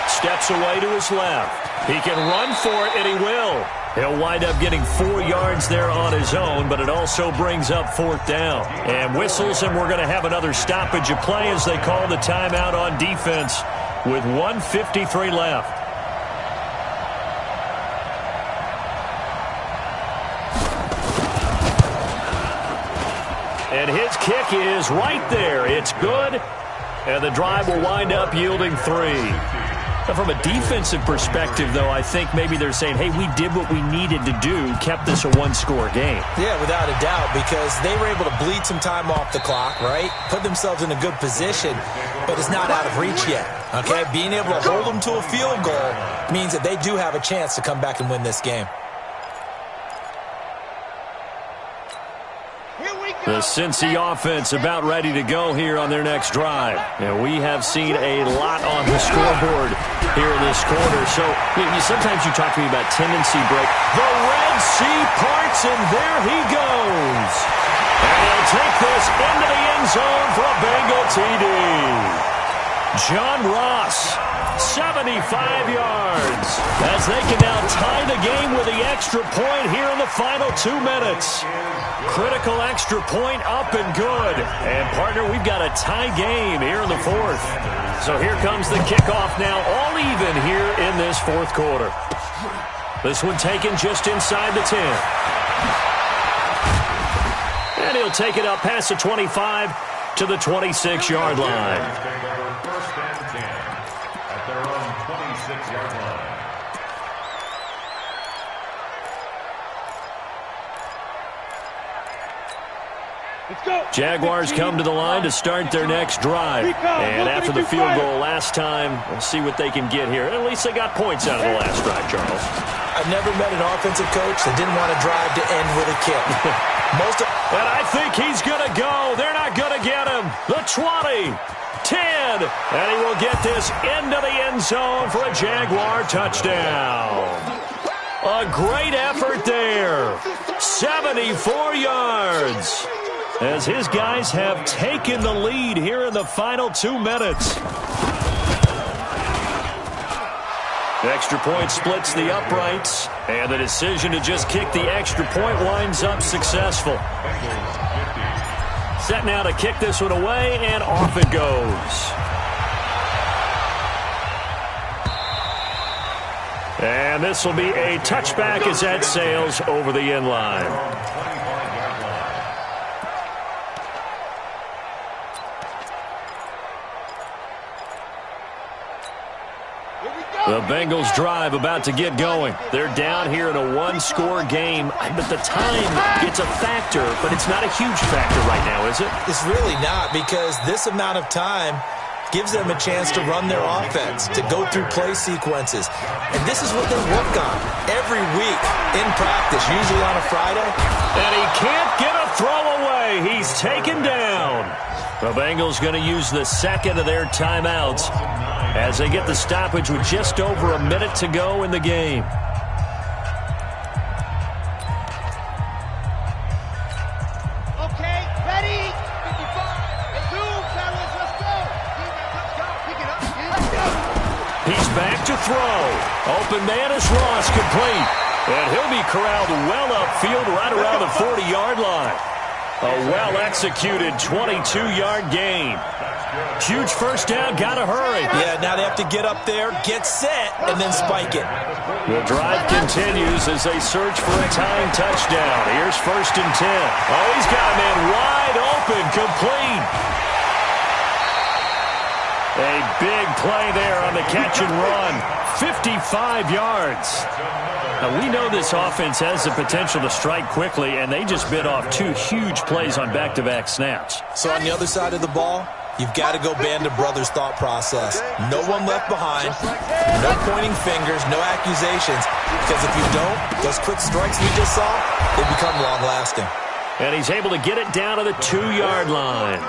Steps away to his left. He can run for it, and he will. He'll wind up getting 4 yards there on his own, but it also brings up fourth down. And whistles, and we're going to have another stoppage of play as they call the timeout on defense with 1:53 left. And his kick is right there. It's good, and the drive will wind up yielding 3. Now, from a defensive perspective, though, I think maybe they're saying, hey, we did what we needed to do, kept this a one-score game. Yeah, without a doubt, because they were able to bleed some time off the clock, right? Put themselves in a good position, but it's not out of reach yet, okay? Being able to hold them to a field goal means that they do have a chance to come back and win this game. The Cincy offense about ready to go here on their next drive. And we have seen a lot on the scoreboard here in this quarter. So sometimes you talk to me about tendency break. The Red Sea parts, and there he goes. And he'll take this into the end zone for a Bengal TD. John Ross, 75 yards, as they can now tie the game with the extra point here in the final 2 minutes. Critical extra point up and good. And, partner, we've got a tie game here in the fourth. So here comes the kickoff now, all even here in this fourth quarter. This one taken just inside the 10. And he'll take it up past the 25 to the 26-yard line. First and 10 at their own 26-yard line. Jaguars come to the line to start their next drive. And after the field goal last time, we'll see what they can get here. At least they got points out of the last drive, Charles. I've never met an offensive coach that didn't want to drive to end with a kick. And I think he's going to go. They're not going to get him. The 20, 10, and he will get this into the end zone for a Jaguar touchdown. A great effort there. 74 yards. As his guys have taken the lead here in the final 2 minutes. The extra point splits the uprights, and the decision to just kick the extra point winds up successful. Set now to kick this one away, and off it goes. And this will be a touchback as that sails over the end line. The Bengals drive about to get going. They're down here in a one-score game, but the time, it's a factor, but it's not a huge factor right now, is it? It's really not, because this amount of time gives them a chance to run their offense, to go through play sequences. And this is what they work on every week in practice, usually on a Friday. And he can't get a throw away. He's taken down. The Bengals going to use the second of their timeouts as they get the stoppage with just over a minute to go in the game. Okay, ready? 55. Zoom, fellas, let's go. Let's go. Pick it up. Let's go. He's back to throw. Open man is Ross, complete. And he'll be corralled well upfield right around the 40-yard line. A well-executed 22-yard gain. Huge first down, gotta hurry. Yeah, now they have to get up there, get set, and then spike it. The drive continues as they search for a tying touchdown. Here's 1st and 10. Oh, he's got a man wide open, complete. A big play there on the catch and run. 55 yards. Now, we know this offense has the potential to strike quickly, and they just bit off 2 huge plays on back-to-back snaps. So on the other side of the ball, you've got to go band of brothers thought process. No one left behind, no pointing fingers, no accusations. Because if you don't, those quick strikes we just saw, they become long-lasting. And he's able to get it down to the 2-yard line.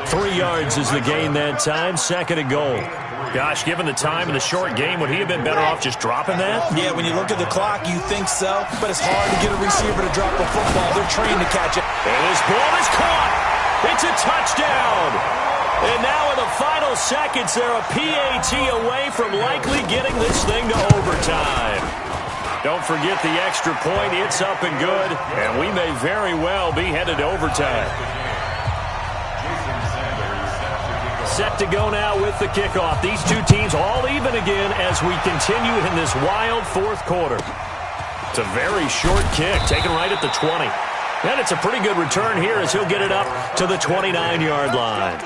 3 yards is the gain that time, 2nd and goal. Gosh, given the time in the short game, would he have been better off just dropping that? Yeah, when you look at the clock, you think so. But it's hard to get a receiver to drop a football. They're trained to catch it. And his ball is caught. It's a touchdown. And now in the final seconds, they're a PAT away from likely getting this thing to overtime. Don't forget the extra point. It's up and good. And we may very well be headed to overtime. Set to go now with the kickoff. These two teams all even again as we continue in this wild 4th quarter. It's a very short kick, taken right at the 20. And it's a pretty good return here as he'll get it up to the 29-yard line.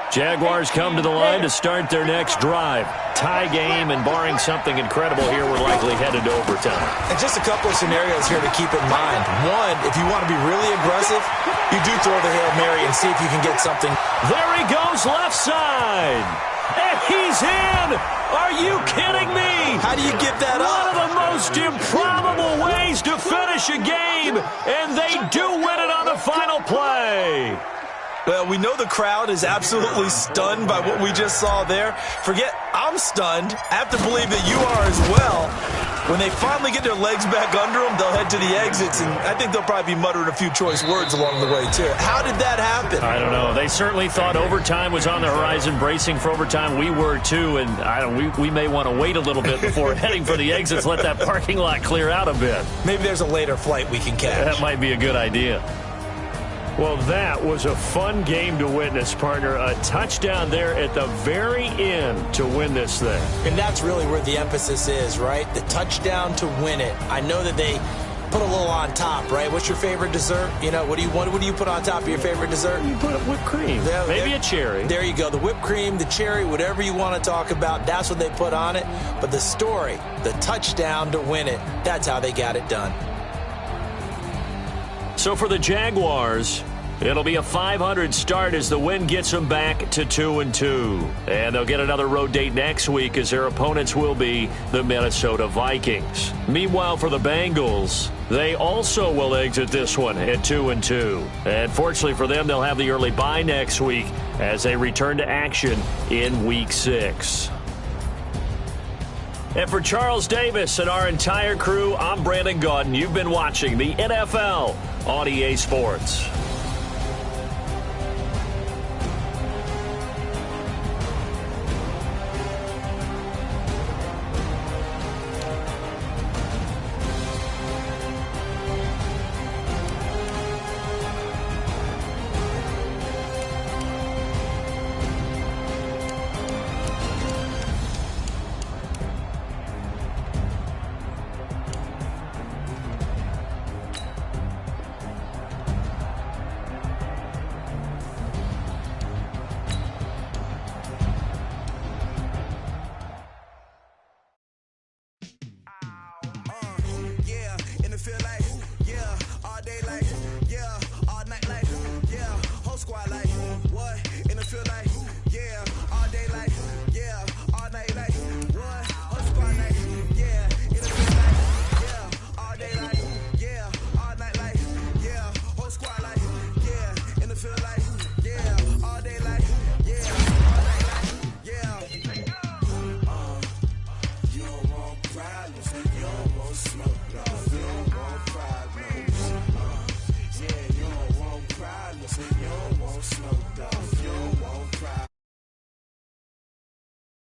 Jaguars come to the line to start their next drive. Tie game, and barring something incredible here, we're likely headed to overtime. And just a couple of scenarios here to keep in mind. One, if you want to be really aggressive, you do throw the Hail Mary and see if you can get something. There he goes, left side. And he's in. Are you kidding me? How do you get that up? One of the most improbable ways to finish a game, and they do win it on the final play. Well, we know the crowd is absolutely stunned by what we just saw there. Forget, I'm stunned. I have to believe that you are as well. When they finally get their legs back under them, they'll head to the exits, and I think they'll probably be muttering a few choice words along the way, too. How did that happen? I don't know. They certainly thought overtime was on the horizon, bracing for overtime. We were, too, and we may want to wait a little bit before heading for the exits, let that parking lot clear out a bit. Maybe there's a later flight we can catch. That might be a good idea. Well, that was a fun game to witness, partner. A touchdown there at the very end to win this thing. And that's really where the emphasis is, right? The touchdown to win it. I know that they put a little on top, right? What's your favorite dessert? You know, what do you put on top of your favorite dessert? You put whipped cream. Maybe a cherry. There you go. The whipped cream, the cherry, whatever you want to talk about, that's what they put on it. But the story, the touchdown to win it, that's how they got it done. So for the Jaguars, It'll be a 500 start as the win gets them back to 2-2. And they'll get another road date next week as their opponents will be the Minnesota Vikings. Meanwhile, for the Bengals, they also will exit this one at 2-2. And fortunately for them, they'll have the early bye next week as they return to action in Week 6. And for Charles Davis and our entire crew, I'm Brandon Gaudin. You've been watching the NFL on EA Sports. Squad like, what? In the field like, yeah.